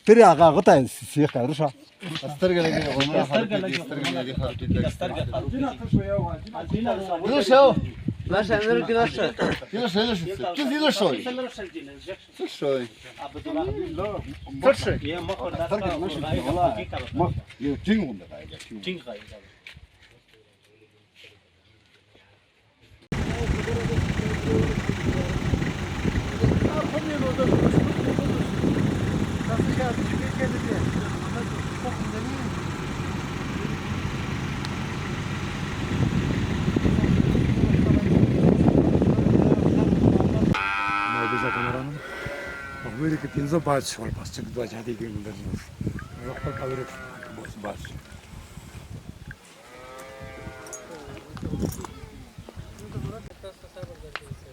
ترى غطا سيخ رشا استرجع لك Наша энергия наша. Amerika pinzo baş var pas çıktı bacağı değil mi? Rapor kalır baş.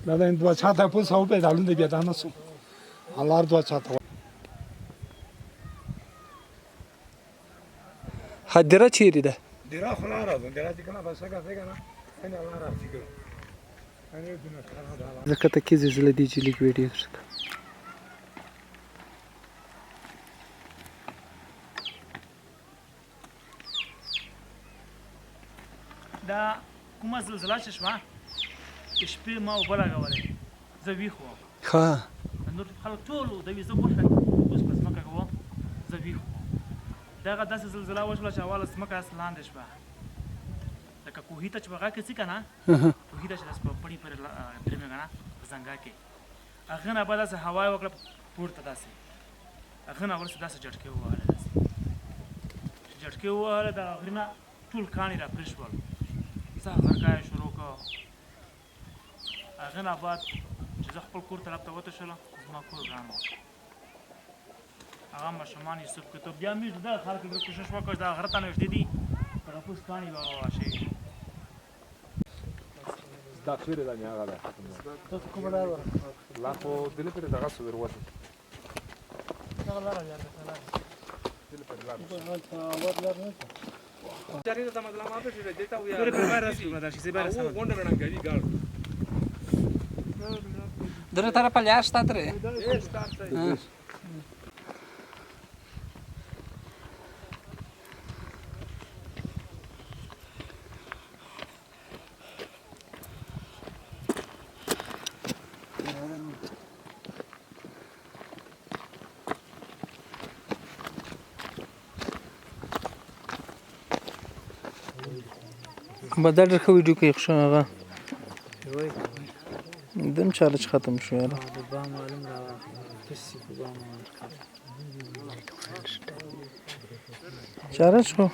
Neden dua çata pun sahip edalım da bir daha nasıl? Allah dua çata. Hadira çiğri de. Dira khula razı. Dira çıkana başka kase kana. Hani Allah razı çıkıyor. Hani dün kana da. Zakataki zilzalecilik videosu. دا کومه زلزله چې شوه د شپې ما اوبه لګولې زه ویښ وم ښه نور خلک ټول د ویزه وښه اوس په ځمکه کې وم زه ویښ وم دغه داسې زلزله وشوله چې اوله ځمکه هسې لاندې شوه لکه کوهي ته چې به غږ کړي که نه کوهي ته چې داسې په پړي پورې درېږي که نه په زنګا کې هغه نه به داسې هوا یې وکړه پورته داسې هغه نه وروسته داسې جټکې ووهله داسې چې جټکې ووهله د غرې نه ټول کاڼي را پرې شول زه غرقه یې شروع کړه هغې نه بعد چې زه خپل کور طرف ته وتښتلم زما کور ګران و هغه ماشومان یې سوپ کړه بیا مې دغه خلکو لږ کوشش وکړ چې دا غره ته نږدې دي دغه پوس کاڼي به وواشي Da fire da mia gara. تاسو کومه لار ورکړه La po dile per da gaso ver wata. دغه لاره یاد کړه Dile per la. Jari da madla ma pe deta uya. ګورې په بار راسي دا شي زه بار Au gonda ran gari gal. دره طرف لاش تاتره Start. بدل ښه ویډیو کې ښه هغه دم چالش ختم شو یاره چالش شو